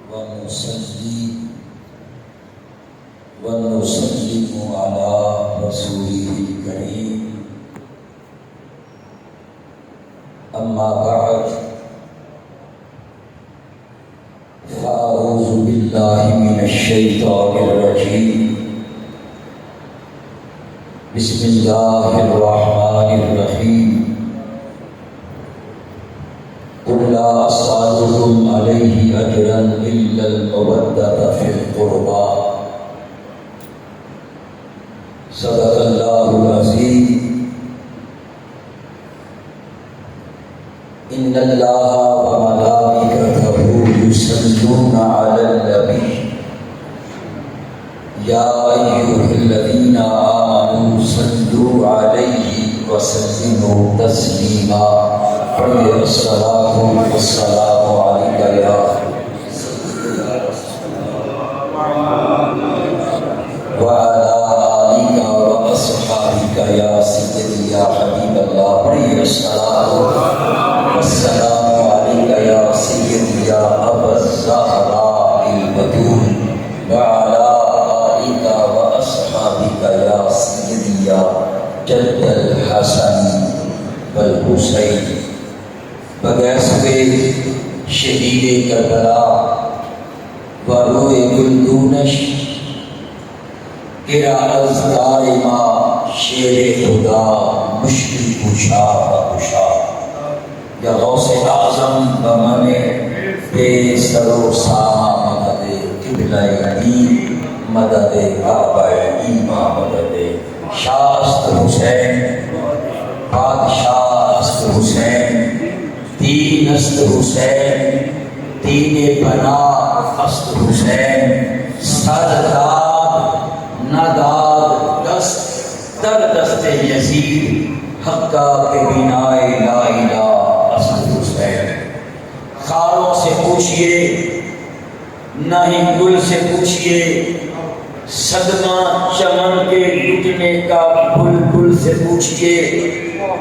ونصلي ونسلم على رسوله الكريم أما بعد فأعوذ بالله من الشيطان الرجيم بسم الله الرحمن الرحيم قل لا أسألكم عليه أجرا إلا المودة في القربى صدق الله العظيم إن الله وملائكته يصلون على النبي يا أيها الذين آمنوا صلوا عليه وسلموا تسليما پڑھیے الصلاۃ والسلام علیک یا وعلی آلک واصحابک یا سیدی یا حبیب اللہ پڑھیے الصلاۃ والسلام علیک یا سیدی یا ابا الزہراء البتول وعلی آلک واصحابک یا سیدی یا جد الحسن والحسین بگیسوے شہید کربلا وروئے گلدونش گرا ازدار ما شیر خدا مشکل کشا بکشا یا غوث اعظم بمن بے سر و ساما مدد قبلہ دین مدد کعبہ ایما مدد شاست حسین بادشاہ است حسین دین است حسین دین بنا است حسین سر داد نداد دست در دست یزید حقہ کے بنائے لا الہ است حسین خاروں سے پوچھئے نہ ہی گل سے پوچھئے صدمہ چمن کے لٹنے کا بلبل سے پوچھئے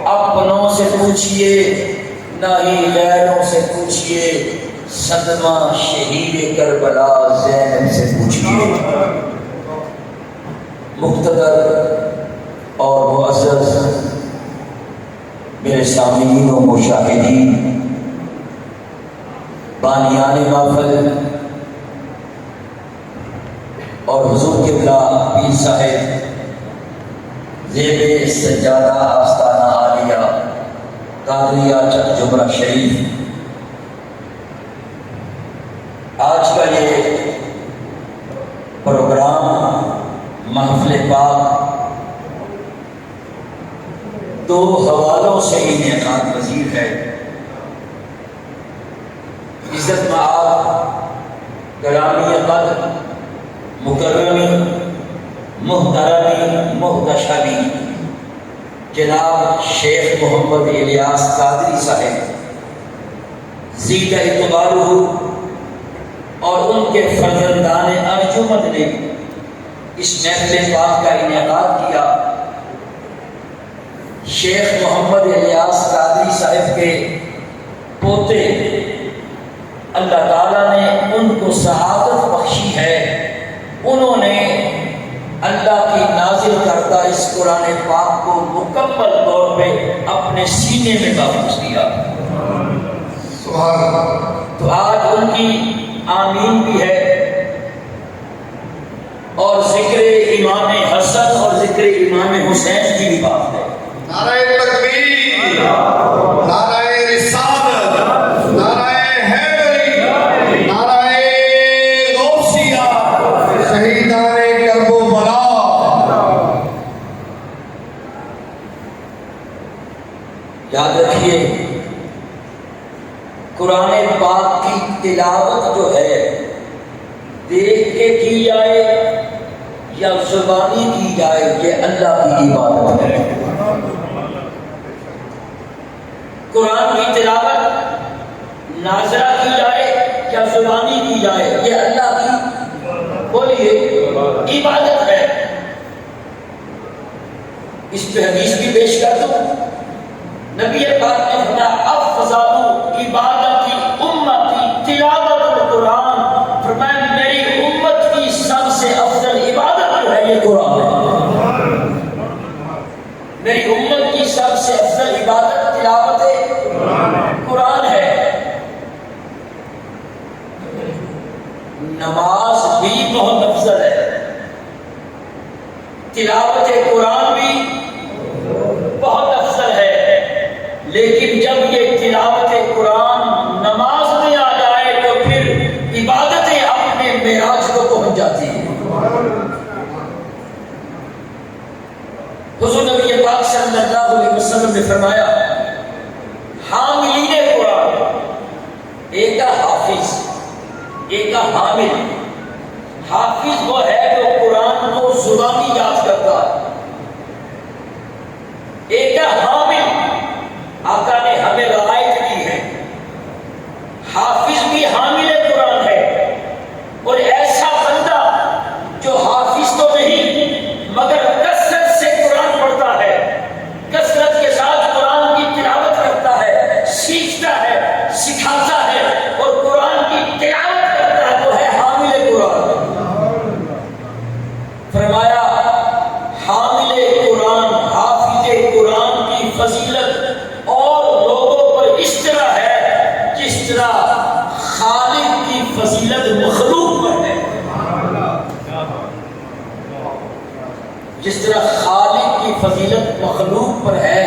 اپنوں سے پوچھئے نہ ہی غیروں سے پوچھئے صدمہ شہید کربلا زینب سے پوچھئے مقتدر اور معزز میرے سامعین و مشاہدین بانیان محفل اور حضور قبلہ پیر صاحب زیب سجادہ آستانہ عالیہ قادریہ چک جمرہ شریف آج کا یہ پروگرام محفل پاک دو حوالوں سے انعقاد پذیر ہے عزت مآب گرامی قدر مکرمی محترمی محتشمی جناب شیخ محمد الیاس قادری صاحب زید اعتبارہ اور ان کے فرزندان ارجمند نے اس محفل پاک کا انعقاد کیا شیخ محمد الیاس قادری صاحب کے پوتے اللہ تعالیٰ نے ان کو سعادت بخشی ہے انہوں نے اللہ کی نازل کردہ اس قرآن پاک کو مکمل طور پہ اپنے سینے میں محفوظ کیا تو آج ان کی آمین بھی ہے اور ذکر امام حسن اور ذکر امام حسین کی بھی بات ہے نعرہ تکبیر نعرہ رسالت نعرہ حیدری نعرہ غوثیہ شہیدان کربلا یاد رکھیے قرآن پاک کی تلاوت جو ہے دیکھ کے کی جائے یا زبانی کی جائے یہ اللہ کی عبادت ہے قرآن کی تلاوت ناظرہ کی جائے یا زبانی کی جائے یہ اللہ کی بولیے عبادت ہے اس پہ حدیث بھی پیش کر دوں نبی پاک نے فرمایا افضل عبادت تلاوت القرآن، فرمایا میری امت کی سب سے افضل عبادت جو ہے یہ قرآن ہے. میری امت کی سب سے افضل عبادت تلاوت قرآن ہے. نماز بھی بہت افضل ہے، تلاوت قرآن بھی بہت افضل ہے، لیکن جب یہ تلاوت قرآن نماز میں آ جائے تو پھر عبادتیں اپنے معراج کو پہنچ جاتی ہیں. حضور نبی پاک صلی اللہ علیہ وسلم نے فرمایا حاملین قرآن، ایک کا حافظ ایک کا حامل. حافظ وہ ہے جو قرآن کو زبانی یاد کرتا ہے، ایک کا حامل آقا نے ہمیں رعایت کی ہے. حافظ بھی حامل قرآن ہے، اور ایسا بندہ جو حافظ تو نہیں مگر کثرت سے قرآن پڑھتا ہے، کثرت کے ساتھ قرآن کی تلاوت کرتا ہے، سیکھتا ہے، سکھاتا ہے اور قرآن کی تلاوت کرتا ہے، وہ ہے حامل قرآن. فرمایا حامل قرآن حافظ قرآن کی فضیلت اور لوگوں پر اس طرح ہے جس طرح خالق کی فضیلت مخلوق پر ہے. جس طرح خالق کی فضیلت مخلوق پر ہے،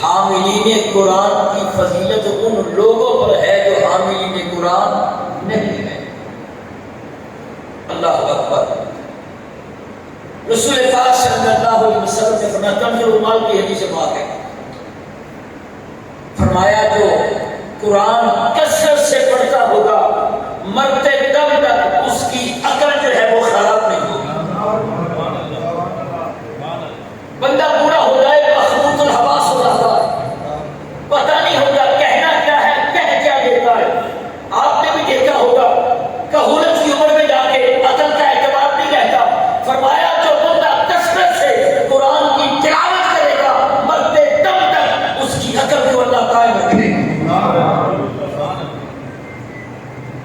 حاملین قرآن کی فضیلت ان لوگوں پر ہے جو حاملین قرآن نہیں ہے. اللہ اکبر. رسول پاک صلی اللہ علیہ وسلم نے فرمایا کنز المال کی حدیث پاک ہے، فرمایا جو قرآن کثرت سے پڑھتا ہوگا مرتے دم تک اس کی عقل جو ہے وہ خراب نہیں ہوگی. بندہ بوڑھا ہو جائے مخلوط الحواس ہو جاتا ہے، پتہ نہیں ہوگا کہنا کیا ہے کہہ کیا دیتا ہے. آپ نے بھی دیکھا ہوگا کہولت کی عمر میں جا کے عقل کا اعتبار نہیں رہتا. فرمایا جو بندہ کثرت سے قرآن کی تلاوت کرے گا مرتے دم تک اس کی عقل کو اللہ قائم رکھے گا.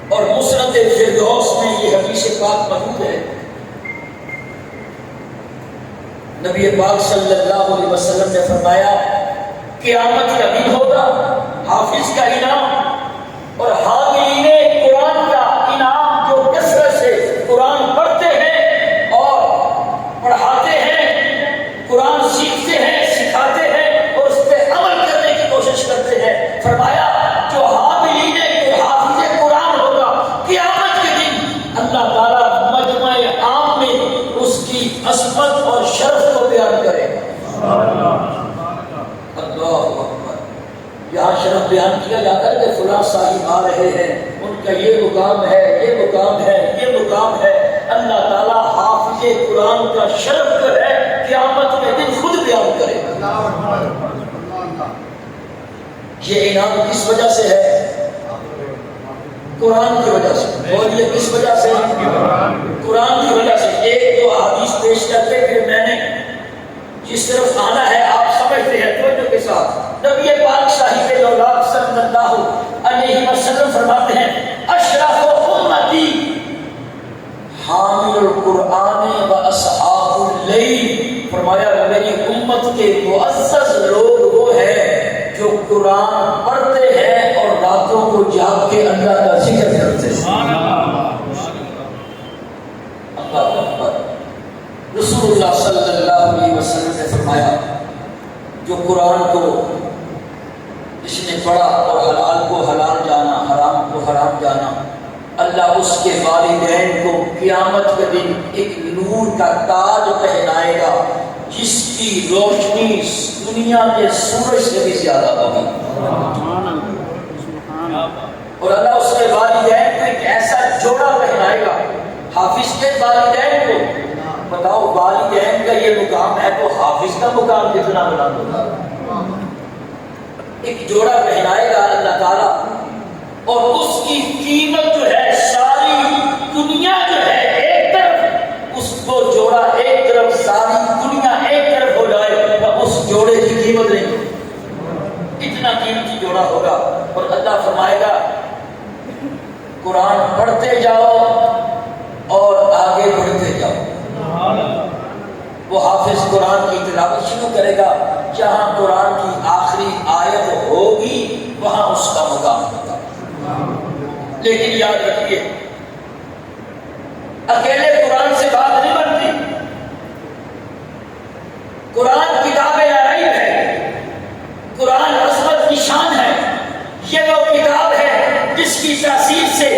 اور مسند فردوس میں یہ حدیث پاک موجود ہے. نبی پاک صلی اللہ علیہ وسلم نے فرمایا قیامت کا دن ہوگا، حافظ کا انعام اور حاملین قرآن کا انعام جو کثرت سے قرآن پڑھتے ہیں اور پڑھاتے ہیں، قرآن سیکھتے ہیں، سکھاتے ہیں اور اس پہ عمل کرنے کی کوشش کرتے ہیں. فرمایا جو حاملین حافظ قرآن ہوگا قیامت کے دن اللہ تعالیٰ مجمع عام میں اس کی عظمت اور شرف کو بیان کرے گا. اللہ اکبر. یہاں شرف بیان کیا جاتا ہے کہ فلاں صاحب آ رہے ہیں، ان کا یہ مقام ہے، یہ مقام ہے، یہ مقام ہے. اللہ تعالیٰ حافظ قرآن کا شرف جو ہے قیامت کے دن خود بیان کرے گا. یہ انعام کس وجہ سے ہے؟ قرآن کی وجہ سے. اور یہ کس وجہ سے؟ قرآن کی وجہ سے. ایک دو حدیث پیش کر کے پھر میں نے جس طرف آنا ہے آپ سمجھتے ہیں توجہ کے ساتھ. نبی پاک صاحب اولاد صلی اللہ علیہ وسلم فرماتے ہیں اشرف امتی حامل القرآن و اصحاب اللیل. فرمایا میری امت کے معزز لوگ وہ ہیں جو قرآن پڑھتے ہیں اور راتوں کو جاگ کے اللہ کا ذکر کرتے ہیں. اللہ اکبر. رسول اللہ صلی اللہ علیہ وسلم نے فرمایا جو قرآن کو جس نے پڑھا اور حلال کو حلال جانا، حرام کو حرام جانا، اللہ اس کے والدین کو قیامت کے دن ایک نور کا تاج پہنائے گا جس کی روشنی دنیا کے سورج سے بھی زیادہ ہوگی. اور اللہ اس کے والدین کو ایک ایسا جوڑا پہنائے گا. حافظ کے والدین کو بتاؤ والدین کا یہ مقام ہے تو حافظ کا مقام کتنا بلند ہوگا. ایک جوڑا پہنائے گا اللہ تعالیٰ اور اس کی قیمت جو ہے ساری دنیا جو ہے ایک طرف، اس کو جوڑا ایک طرف، ساری دنیا ایک طرف ہو جائے تو اس جوڑے کی قیمت نہیں. اتنا قیمتی جوڑا ہوگا. اور اللہ فرمائے گا قرآن پڑھتے جاؤ اور آگے بڑھتے جاؤ۔ وہ حافظ قرآن کی تلاوت شروع کرے گا، جہاں قرآن کی آخری آیت ہوگی وہاں اس کا مقام ہوگا۔ لیکن یاد رکھیے، اکیلے قرآن سے بات نہیں بنتی۔ قرآن کتاب غیب ہے، قرآن عظمت کی شان ہے۔ یہ وہ کتاب ہے جس کی تاثیر سے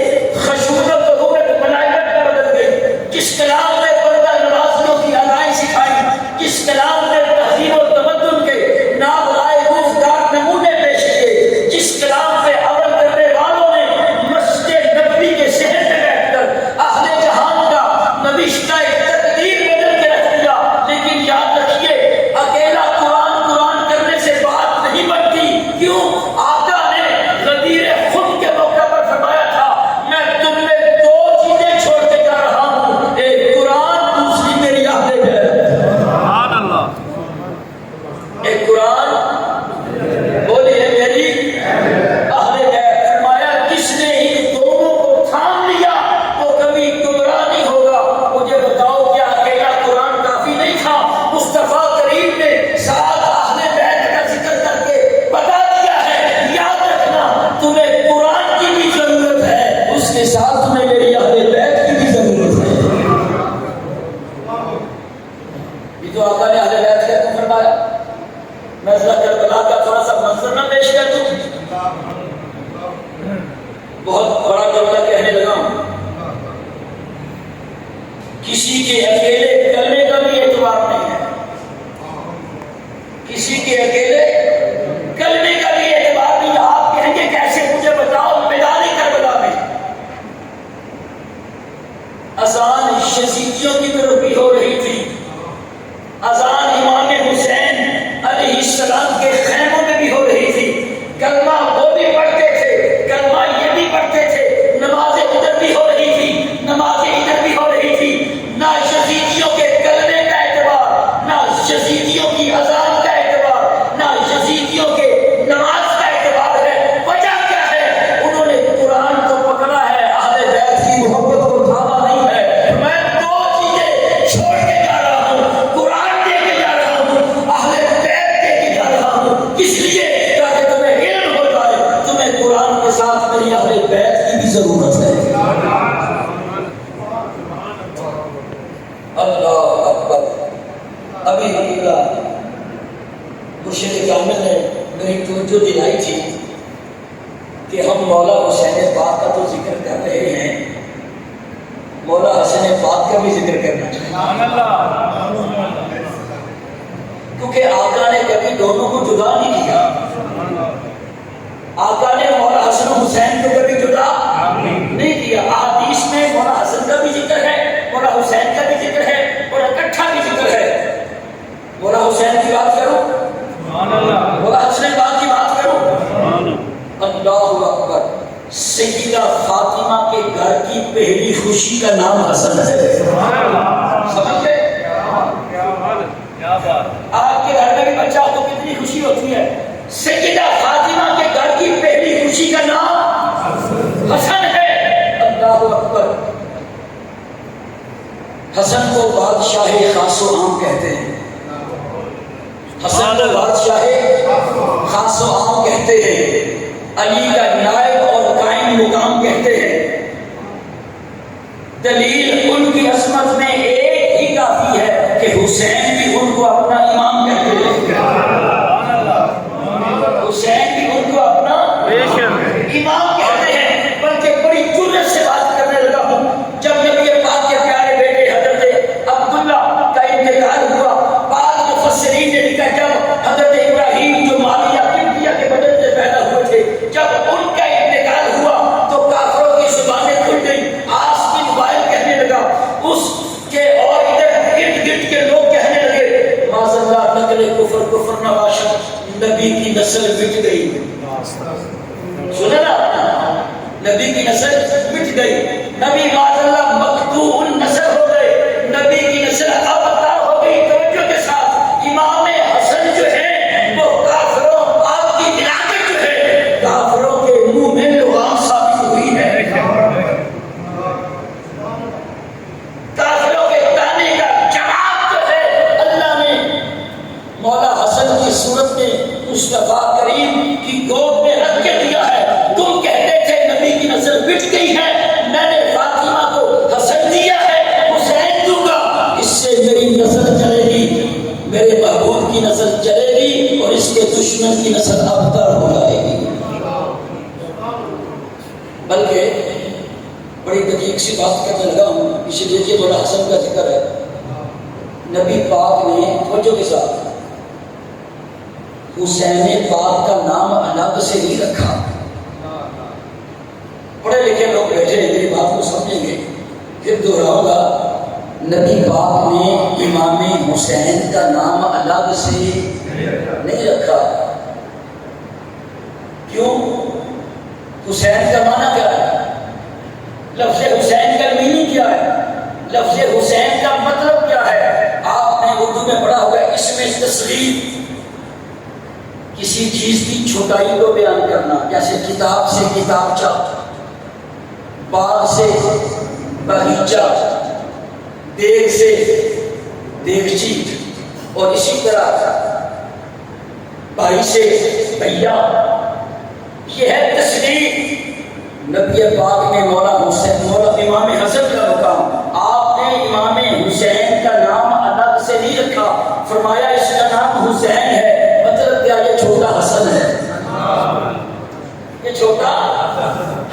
خشونت و غربت ملائکت پر بدل گئی، جس کلام نے پردہ نوازیوں کی ادائیں سکھائی، جس کلام نے تہذیب و تمدن کے نابغائے گفتار نمونے پیش کیے، جس کلام پہ عمل کرنے والوں نے مسجد نبوی کے صحن میں بیٹھ کر اہل جہان کا نوشتہ تقدیر بدل کے رکھ دیا۔ لیکن یاد رکھیے، اکیلا قرآن کرنے سے بات نہیں بنتی۔ کیوں؟ آقا نے غدیر خود کے موقع پر فرمایا تھا، میں تم میں دو چیزیں چھوڑ کے جا رہا ہوں، ایک قرآن، دوسری میری اہل بیت۔ سبحان اللہ۔ ایک قرآن، بولیے میری اہل بیت۔ فرمایا جس نے ان دونوں کو تھام لیا وہ کبھی گمراہ نہیں ہوگا۔ مجھے بتاؤ، کیا اکیلا قرآن کافی نہیں تھا؟ مصطفیٰ کریم نے ساتھ اہل بیت کا ذکر کر کے بتا دیا ہے، یاد رکھنا تمہیں قرآن کی بھی ضرورت ہے، اس کے ساتھ تمہیں میری اہل بیت کی بھی ضرورت ہے۔ یہ تو آقا نے اہل بیت کا کیوں فرمایا؟ میں ذرا کربلا کا تھوڑا سا منظر نہ پیش کر دوں، بہت بڑا کربلا کہنے لگا ہوں۔ کسی کے اکیلے کلمے کا بھی اعتبار نہیں ہے، کسی کے اکیلے کلمے کا بھی اعتبار نہیں۔ آپ کہیں گے کیسے؟ مجھے بتاؤ۔ میدان کربلا میں اذان یزیدیوں کی طرف بھی ہو رہی تھی، اذان امام حسین علیہ السلام کے خیموں میں بھی ہو رہی تھی۔ کلمہ وہ بھی پڑھتے تھے، کلمہ یہ بھی پڑھتے تھے، نمازیں ادھر بھی ہو رہی تھی، نمازیں ادھر بھی ہو رہی تھی۔ نہ یزیدیوں کے کلمے کا اعتبار، نہ یزیدیوں کی اذان کا اعتبار، نہ یزیدیوں کے نماز کا اعتبار ہے۔ وجہ کیا ہے؟ انہوں نے قرآن کو پکڑا ہے، اہل بیت کی محبت کو تھاما نہیں ہے۔ میں دو چیزیں چھوڑ کے جا رہا ہوں، قرآن دے کے جا رہا ہوں، اہل بیت دے کے جا رہا ہوں۔ کس لیے؟ تاکہ تمہیں علم ہو جائے تمہیں قرآن کے ساتھ میری اہل بیت کی بھی ضرورت ہے۔ اللہ اکبر۔ ابھی مرشد کامل نے میری توجہ دلائی تھی کہ ہم مولا حسین پاک کا تو ذکر کر رہے ہیں، مولا حسن پاک کا بھی ذکر کرنا چاہیے، کیونکہ آقا نے کبھی دونوں کو جدا نہیں کیا۔ آقا نے مولا حسن حسین کو کبھی جدا نہیں کیا۔ احادیث میں مولا حسن کا بھی ذکر ہے، مولا حسین کا بھی ذکر ہے، اور اکٹھا بھی ذکر ہے۔ مولا حسین کی بات کرو، مولا حسن پاک کی بات کرو۔ اللہ اکبر۔ سیدہ فاطمہ کے گھر کی پہلی خوشی کا نام حسن ہے۔ سمجھ گئے؟ آپ کے گھر میں بھی بچہ ہو تو کتنی خوشی ہوتی ہے۔ سیدہ فاطمہ کے گھر کی پہلی خوشی کا نام حسن ہے۔ اللہ اکبر۔ حسن کو بادشاہ خاص و عام کہتے ہیں، حسن کو بادشاہ خاص و عام کہتے ہیں، علی کا نائب اور قائم مقام کہتے ہیں۔ دلیل ان کی عظمت میں ایک ہی کافی ہے کہ حسین بھی ان کو اپنا امام کہتے ہیں، حسین بھی ان کو اپنا امام کہتے ہیں۔ بلکہ بڑی جرأت سے بات کرنے لگا ہوں، جب نبی پاک کے پیارے بیٹے حضرت عبداللہ کا انتقال ہوا، بعض مفسرین نے لکھا جب حضرت ابراہیم جو ماریہ بنتیہ کے بدن سے پیدا ہوئے تھے، جب ان کا انتقال ہوا تو کافروں کی زبانیں کھل گئی۔ عاص بن وائل کہنے لگا، اس کے اور ادھر گرد گرد کے لوگ کہنے لگے، معاذ اللہ نقل کفر نہ باشد، نبی کی نسل مٹ گئی۔ سنا نا، نبی کی نسل مٹ گئی، نبی معاذ اللہ مقطوع النسل ہو گئے، نبی کی نسل ابتر ہو گئی۔ توجہ کے ساتھ، امام حسن جو ہے وہ کافروں، آپ کی علاقت جو ہے کافروں کے منہ میں لغام ثابت ہوئی ہے۔ سنت کی نسل ابتر ہو جائے گی. بلکہ بڑی دقیق سی بات کرنے لگا ہوں، اسے دیکھیے بڑا حسن کا ذکر ہے. نبی پاک نے توجہ کے ساتھ حسین پاک کا نام الگ سے نہیں رکھا. پڑھے لکھے لوگ بیٹھے میری بات کو سمجھیں گے، پھر دہراؤں گا. نبی پاک نے امام حسین کا نام الگ سے نہیں رکھا. کیوں؟ حسین کا معنی کیا ہے؟ لفظ حسین کا میننگ کیا ہے؟ لفظ حسین کا مطلب کیا ہے؟ آپ نے اردو میں پڑھا ہوگا اسم تصغیر، کسی چیز کی چھوٹائی کو بیان کرنا. جیسے کتاب سے کتابچہ، باغ سے باغیچہ، دیگ سے دیگچی، اور اسی طرح بھائی سے بھیا. یہ ہے تصغیر. نبی پاک نے مولا امام حسن کا مقام، آپ نے امام حسین کا نام الگ سے نہیں رکھا. فرمایا اس کا نام حسین ہے، مطلب کیا؟ یہ چھوٹا حسن ہے، یہ چھوٹا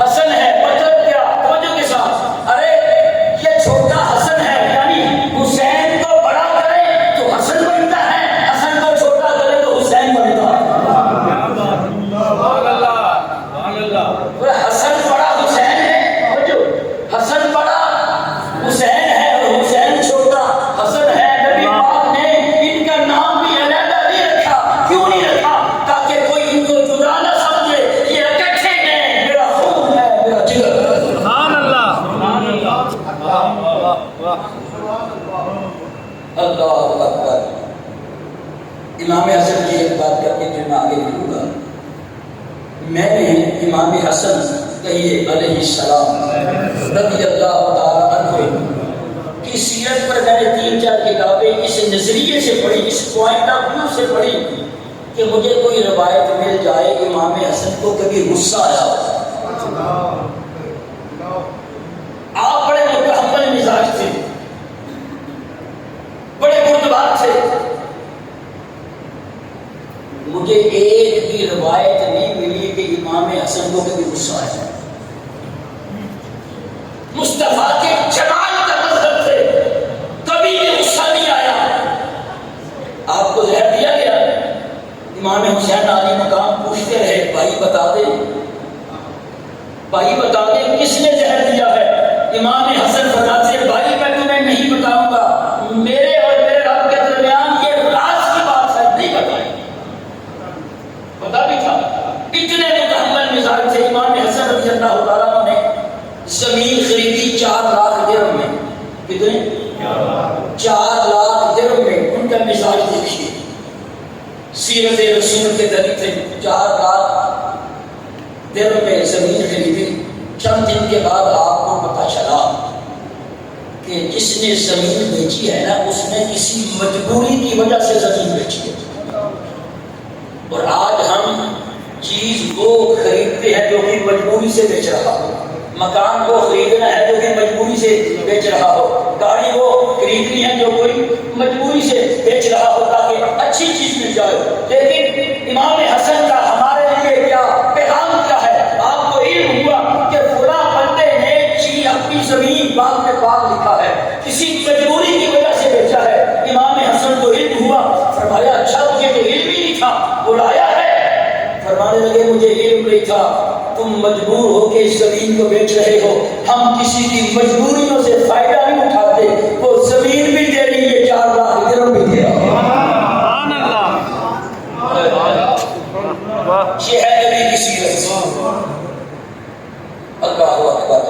حسن ہے. مطلب کیا؟ توجہ کے ساتھ، ارے یہ چھوٹا حسن ہے، یعنی حسین کو بڑا کرے تو حسن بنتا ہے، حسن کو چھوٹا کرے تو حسین بنتا ہے. حسن بڑا حسین ہے، حسن بڑا حسین ہے اور حسین چھوٹا حسن ہے. نبی پاک نے ان کا نام بھی علیحدہ نہیں رکھا. کیوں نہیں رکھا؟ تاکہ کوئی ان کو جدا نہ سمجھے. یہ اکٹھے ہیں، میرا خون ہے، میرا جگر ہے. سبحان اللہ، سبحان اللہ، اللہ اکبر. امام حسن کی ایک بات کر کے پھر میں آگے لکھوں گا. میں نے امام حسن کہیے علیہ السلام رضی اللہ تعالیٰ عنہ کی سیرت پر میں نے 3-4 کتابیں اس نظریے سے پڑھی، اس پوائنٹ آف ویو سے پڑھی کہ مجھے کوئی روایت مل جائے امام حسن کو کبھی غصہ آیا ہو. آپ بڑے متحمل مزاج تھے، بڑے بردبار تھے. مجھے ایک بھی روایت نہیں ملی کہ امام حسن کو کبھی غصہ آیا. مصطفیٰ کے جمال کا مظہر تھے، کبھی بھی غصہ نہیں آیا. آپ کو زہر دیا گیا، امام حسین علی مقام پوچھتے رہے بھائی بتا دے، بھائی بتا دے کس نے زہر دیا ہے. امام حسن فرماتے ہیں بھائی میں تمہیں نہیں بتاؤں گا، میرے اور میرے رب کے درمیان یہ راز کی بات ہے، نہیں بتائی. پتا بھی تھا. اتنے متحمل مزاج تھے. امام حسن رضی اللہ تعالیٰ عنہ نے زمین خریدی 4 لاکھ درہم میں. کتنے؟ 4 لاکھ درہم میں. ان کا مزاج دیکھیے، سیرت رسول کے ذریعے تھے. 4 لاکھ درہم میں زمین خریدی. چند دن کے بعد آپ کو پتا چلا کہ جس نے زمین بیچی ہے نا، اس نے کسی مجبوری کی وجہ سے زمین بیچی ہے. اور آج ہم چیز وہ خریدتے ہیں جو کہ مجبوری سے بیچ رہا ہو. مکان کو خریدنا ہے جو کہ مجبوری سے بیچ رہا ہو. گاڑی وہ خریدنی ہے جو کوئی مجبوری سے بیچ رہا ہو تاکہ اچھی چیز مل جائے. لیکن امام حسن کا ہمارے لیے کیا پیغام کیا ہے؟ آپ کو علم ہوا کہ فلاں بندے نے اپنی زمین باغ میں باغ لکھا ہے، کسی مجبوری کی وجہ سے بیچا ہے. امام حسن کو علم ہوا، فرمایا اچھا مجھے تو علم ہی نہیں تھا، بلایا ہے. فرمانے لگے مجھے علم نہیں تھا، تم مجبور ہو کے اس زمین کو بیچ رہے ہو. ہم کسی کی مجبوریوں سے فائدہ نہیں اٹھاتے. وہ زمین بھی دے رہی ہے، 4 لاکھ درہم بھی دے رہا ہے. یہ ہے نبی کی سیرت. اللہ اکبر.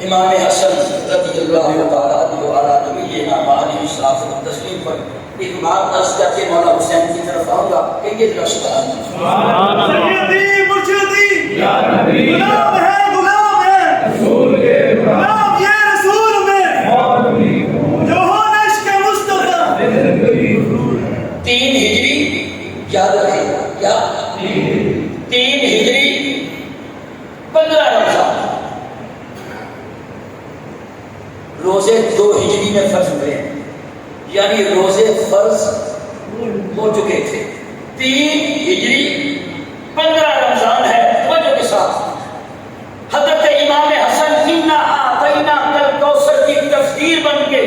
امام حسن رضی اللہ تعالیٰ عنہ وعلی نبینا وعلیہ الصلاۃ والتسلیم پر ایک بات عرض کر کے مولا حسین کی طرف آؤں گا. کہیے ذرا سبحان اللہ. سیدی مرشدی یا نبی غلام ہے رسول کے غلام یہ رسول میں جو ہو عشق مصطفیٰ. 3 ہجری یاد رکھیں. کیا 3 ہجری 15 رمضان. روزے 2 ہجری میں فرض ہوئے ہیں، یعنی روزے فرض ہو چکے تھے. 3 ہجری 15 رمضان ہے. توجہ کے ساتھ حضرت امام حسن اِنَّا أَعْطَيْنَاكَ الْكَوْثَرَ کی تفسیر بن کے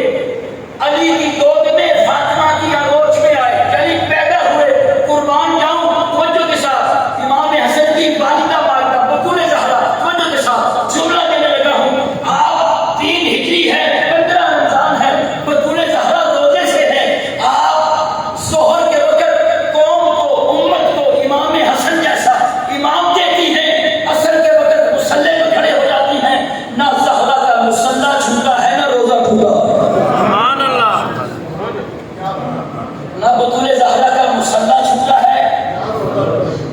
علی کی گود میں فاطمہ کی آغوش میں آئے، یعنی پیدا ہوئے. قربان جاؤں توجہ کے ساتھ امام حسن کی والدہ والدہ بطول زہرا، توجہ کے ساتھ جملہ دینے لگا ہوں. آپ 3 ہجری ہے، 15 رمضان ہے، بطول زہرا روزے سے ہے. آپ ظہر کے وقت قوم کو امت کو امام حسن جیسا امام دیتی ہیں، عصر کے وقت مصلی میں کھڑے ہو جاتی ہیں. نہ زہرا کا مصلی چھوٹا ہے نہ روزہ ٹوٹا، نہ بطول زہرا کا مصلی چھوٹا ہے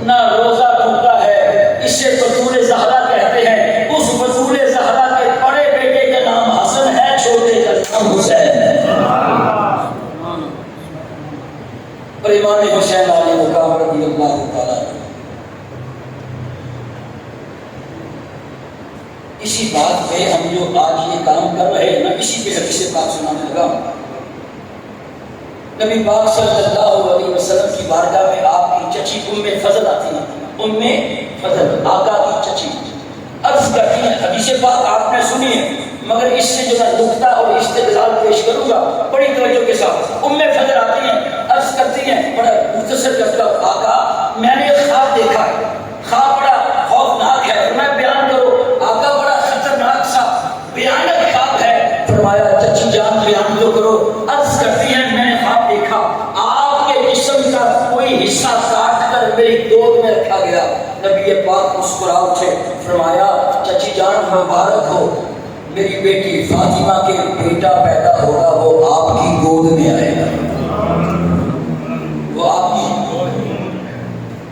نہ روزہ ٹوٹا ہے. اسے بطول زہرا کہتے ہیں. اس بطول زہرا کے بڑے بیٹے کا نام حسن ہے، چھوٹے کا نام حسین ہے. اور امام حسین علیہ مقام رضی اللہ تعالیٰ عنہ. اسی بات پہ ہم جو آج یہ کام کر رہے ہیں نا، اسی پہ حدیث پاک سنانے لگا ہوں. نبی پاک صلی اللہ علیہ وسلم کی بارگاہ میں آپ کی چچی ام فضل آتی ہیں. ام فضل آقا کی چچی عرض کرتی ہیں، حدیث پاک آپ نے سنی ہے مگر اس سے جو میں نقطہ اور استدلال پیش کروں گا بڑی توجہ کے ساتھ. ام فضل آتی ہیں، عرض کرتی ہیں، بڑا مختصر کرتا ہوں، آقا میں نے ایک خواب دیکھا ہے، خواب بڑا خوفناک ہے، میں بیان کرو. آقا بڑا خطرناک سا بھیانک خواب ہے. فرمایا چچی جان بیان تو کرو. عرض کرتی ہیں میں نے خواب دیکھا آپ کے جسم کا کوئی حصہ کاٹ کر میری گود میں رکھا گیا. نبی پاک مسکرا اٹھے، فرمایا چچی جان مبارک ہو، میری بیٹی فاطمہ کے بیٹا پیدا ہوگا، وہ آپ کی گود میں آئے گا. وہ آپ کی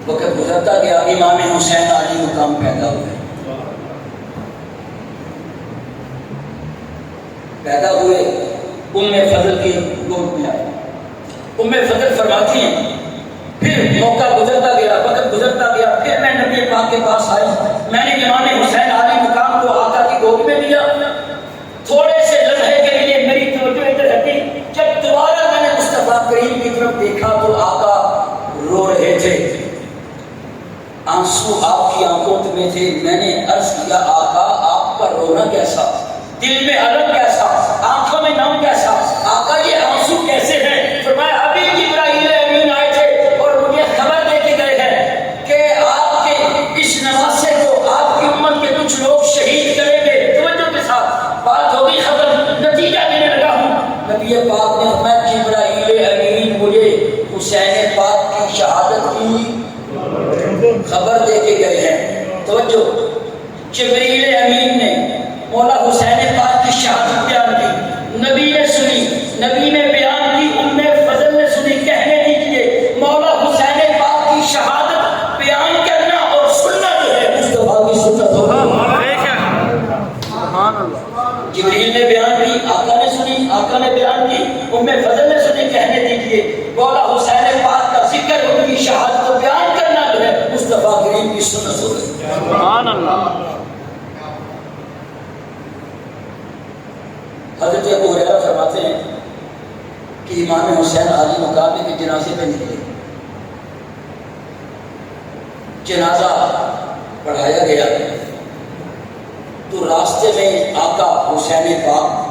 وقت گزرتا گیا، امام حسین علی مقام پیدا ہوئے. پیدا ہوئے ام فضل کی گود میں آئے. ام فضل فرماتی ہیں پھر موقع گزرتا گیا، وقت گزرتا گیا، پھر میں نبی پاک کے پاس آئی. میں نے امام حسین علی مقام کو آقا کی گود میں لیا. تھوڑے سے لمحے کے لیے میری توجہ ادھر ہٹی. جب دوبارہ میں نے مصطفیٰ کریم کی طرف دیکھا تو آقا رو رہے تھے، آنسو آپ کی آنکھوں میں تھے. میں نے عرض کیا آقا آپ کا رونا کیسا، دل میں الم کیسا، آنکھوں میں نم کیسا، آقا یہ آنسو کیسے ہیں؟ فرمایا ابھی جبرائیل امین آئے تھے اور مجھے خبر دے کے گئے ہیں کہ آپ کے اس نواسے کو آپ کی امت کے کچھ لوگ شہید کریں گے. توجہ کے ساتھ بات ہوگی، خبر نتیجہ دینے لگا ہوں. نبی پاک نے فرمایا جبرائیل امین مجھے حسین پاک کی شہادت کی خبر دے کے گئے ہیں. توجہ، جبرائیل امین نے مولا حسین پاک کی شہادت بیان کی. نبی نے سنی، نبی نے بیان کی، ام فضل نے سنی. کہنے دیجیے مولا حسین پاک کی شہادت بیان کرنا اور سننا جو ہے مصطفیٰ کی سنت ہوگی. جبریل نے بیان کی، آقا نے سنی، آقا نے بیان کی، ام فضل نے سنی. کہنے دیجیے مولا حسین پاک کا ذکر، ان کی شہادت کو بیان کرنا جو ہے مصطفیٰ کریم کی سنت ہوگی. سبحان اللہ. حضرت ابو ہریرہ فرماتے ہیں کہ امام حسین علی مقام کے جنازے پہ نکلے. جنازہ پڑھایا گیا تو راستے میں آقا حسین پاک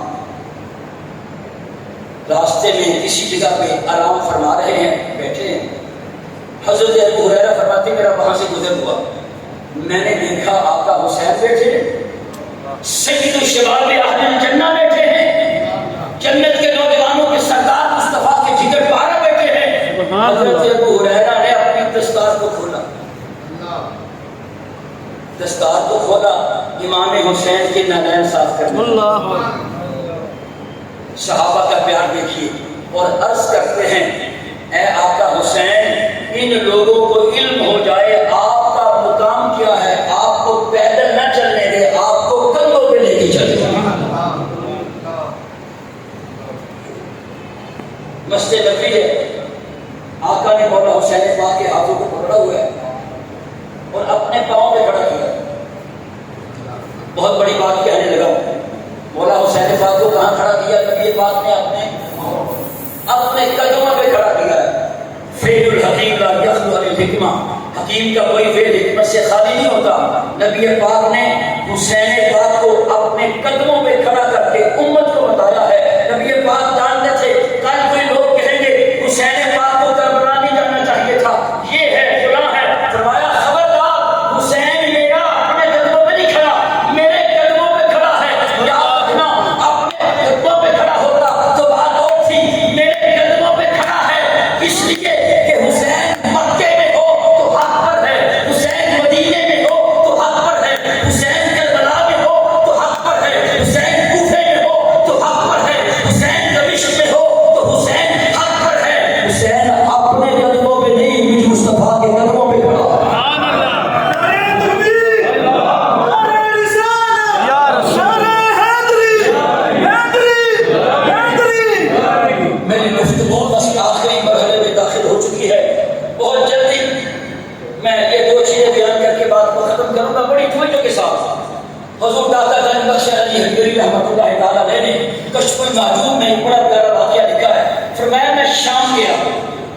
راستے میں کسی جگہ پہ آرام فرما رہے ہیں، بیٹھے ہیں. حضرت ابو ہریرہ فرماتے میرا وہاں سے گزر ہوا، میں نے دیکھا آقا حسین بیٹھے، سید الشباب اہل الجنہ بیٹھے ہیں، جنت کے نوجوانوں کے سردار مصطفیٰ کے جگر پارا بیٹھے ہیں. حضرت ابو ہریرہ نے اپنی دستار کو کھولا، دستار کو کھولا، امام حسین کے نالین صاف کرنے. صحابہ کا پیار دیکھیے اور عرض کرتے ہیں اے آقا حسین، ان لوگوں کو علم ہو جائے آپ کا مقام کیا ہے، آپ کو پیدل نہ چلنے دے، آپ کو کندھوں پہ لے کے چلے. مسجد نبوی ہے، آقا نے مولا حسین پاک کے ہاتھوں کو پکڑا ہوا ہے اور اپنے پاؤں پہ کھڑا کیا. بہت بڑی بات کہنے لگا ہوں. مولا حسین پاک کو کہاں کھڑا کیا؟ نبی پاک نے اپنے قدموں پہ کھڑا کیا ہے. فیل الحقیق لا یخلو حکیم کا کوئی فعل حکمت سے خالی نہیں ہوتا. نبی پاک نے حسین پاک کو اپنے قدموں پہ کھڑا کر کے امت کو بتایا ہے. نبی پاک جانتے تھے کل کوئی لوگ کہیں گے حسین پاک کو کربلا نہیں جانا چاہیے تھا، یہ ہے فلاں ہے. فرمایا خبردار، حسین میرا اپنے قدموں پہ نہیں کھڑا، میرے قدموں پہ کھڑا ہے. یاد رکھنا، اپنے قدموں پہ کھڑا ہوتا تو بات اور تھی. میرے قدموں پہ کھڑا ہے اس لیے کہ حسین مکے میں ہو تو حق پر ہے، حسین مدینے میں ہو تو حق پر ہے، حسین کربلا میں ہو تو حق پر ہے، حسین کوفے میں ہو تو حق پر ہے، حسین دمشق میں ہو تو حسین حق پر ہے. حسین اپنے قدموں پہ نہیں، مجھ مصطفیٰ کے قدموں پہ کھڑا. نعرہ تکبیر، نعرہ رسالت، نعرہ حیدری. میری گفتگو بس آخری مرحلے میں داخل ہو چکی ہے. بہت جلدی میں یہ دو چیزیں بیان کر کے بات کو ختم کروں گا بڑی توجہ کے ساتھ. حضور داتا گنج بخش علی حنبلی رحمۃ اللہ تعالی علیہ نے کشف المعجوب میں ایک بڑا پیارا واقعہ لکھا ہے. فرمایا میں شام گیا،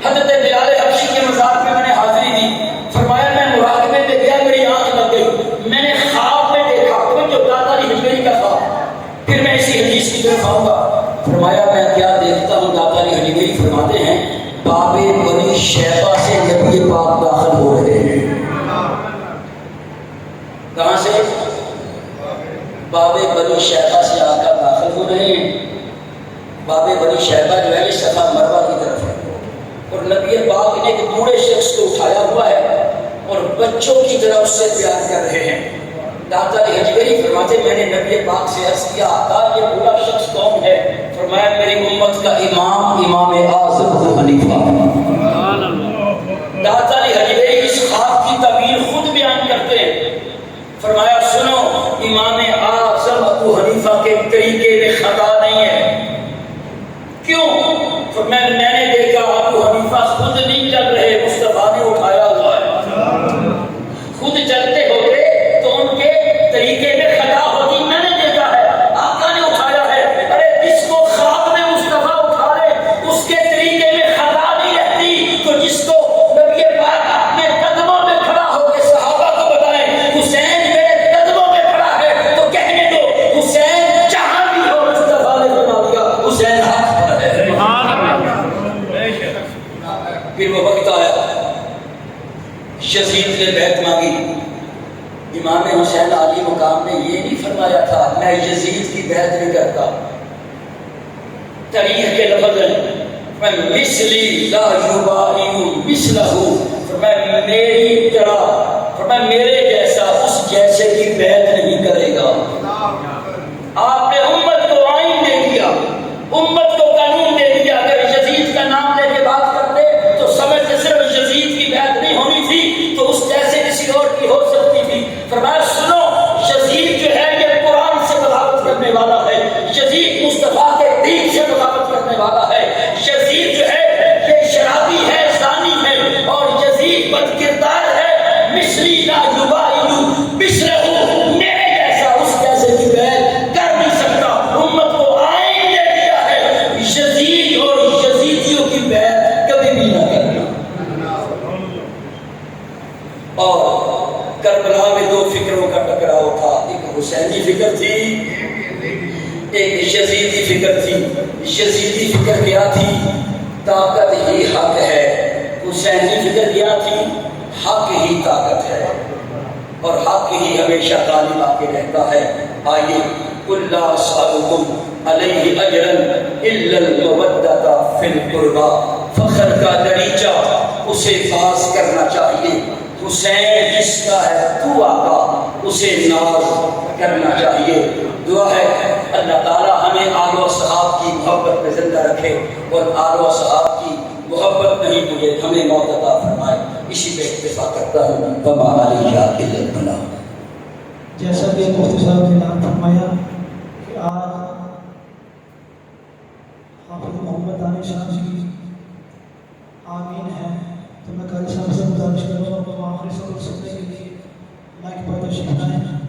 حضرت بلال حبشی کے مزار میں میں نے حاضری دی. فرمایا میں مراقبے میں گیا، میری آنکھ لگ گئی، میں نے خواب میں دیکھا کوئی جو داتا علی حنبلی کا خواب. پھر میں اسی حدیث کی طرف آؤں گا. فرمایا میں کیا دیکھتا ہوں، داتا علی حنبلی فرماتے ہیں باب بنی شیبہ سے نبی پاک داخل ہو رہے ہیں. کہاں سے؟ باب بنی شیبہ سے آ کر داخل ہو رہے ہیں. باب بنی شیبہ جو ہے یہ صفا مروہ کی طرف ہے، اور نبی پاک نے ایک بوڑھے شخص کو اٹھایا ہوا ہے اور بچوں کی طرح اس سے پیار کر رہے ہیں. داتا علی حنبلی فرماتے میں نے نبی پاک سے عرض کیا آقا یہ بوڑھا شخص کون ہے؟ فرمایا میری امت کا امام اعظم ابو حنیفہ. داتا علی حنبلی اس خواب کی تعبیر خود بیان کرتے ہیں. فرمایا سنو، امام اعظم ابو حنیفہ کے طریقے میں خطا نہیں ہے. کیوں؟ فرمایا میں نے دیکھا ابو حنیفہ خود نہیں چل رہے، مصطفیٰ نے اٹھایا ہوا ہے. خود چلتے ہوتے تو ان کے طریقے میں خطا ہوتی، میں نے دیکھا ہے آقا نے اٹھایا ہے. ارے جس کو خواب میں مصطفیٰ اٹھا لے اس کے طریقے میں خطا نہیں رہتی، تو جس کو نبی پاک اپنے قدموں میں کھڑا ہو کے صحابہ کو بتائیں حسین میرے قدموں میں کھڑا ہے تو کہنے دو حسین جہاں بھی ہو. مصطفیٰ نے فرما دیا حسین حق پر ہے. پھر وہ وقت آیا یزید نے بیعت مانگی. امام حسین علی مقام نے یہ نہیں فرمایا تھا میں یزید کی بیعت نہیں کرتا. تاریخ کے لفظ ہیں مثلی لا یبائی مثلہ، فرمایا میری طرح، فرمایا میرے جیسا اس جیسے کی بیعت نہیں کرے گا. آپ نے امت کو آئین دے دیا، امت کو قانون دے دیا. اگر یزید کا نام لے کے بات کرتے تو سمجھتے صرف یزید کی بیعت نہیں ہونی تھی تو اس جیسے کسی اور کی ہو سکتی تھی. فرمایا سنو، یزید جو ہے یہ قرآن سے بغاوت کرنے والا ہے، یزید مصطفیٰ کے دین سے بغاوت کرنے والا ہے، یزید جو ہے یہ شرابی ہے، زانی ہے، اور یزید بد کردار ہے. مثلی لا یبائی مثلہ، میرے جیسا اس جیسے کی بیعت کر نہیں سکتا. امت کو آئین دے دیا ہے یزید اور یزیدیوں کی بیعت کبھی بھی نہ کرنا. اور کربلا میں دو فکروں کا ٹکراؤ تھا، ایک حسینی فکر تھی، ایک یزیدی فکر تھی. یزیدی فکر کیا تھی؟ طاقت ہی حق ہے. حسینی فکر کیا تھی؟ حق ہی طاقت ہے اور حق ہی ہمیشہ غالب آ کے رہتا ہے. آئیے قل لا اسألکم علیہ اجرا الا المودۃ فی القربی، فخر کا دریچہ اسے باز کرنا چاہیے. حسین جس کا ہے تو آقا اسے ناز کرنا چاہیے. دعا ہے اللہ تعالیٰ ہمیں آل و صحاب کی محبت میں زندہ رکھے اور آل و صحاب کی محبت نہیں مجھے ہمیں موت عطا فرمائے. اسی پہ اکتفا کرتا ہوں. وما علیہ الا البلاغ. جیسا کہ مفتی صاحب نے اعلان فرمایا کہ آج حافظ محمد دانش صاحب کی آمین ہے، تو میں قاری صاحب سے گزارش کروں گا آخری سبق سننے کے لیے مائک پر تشریف لائیں.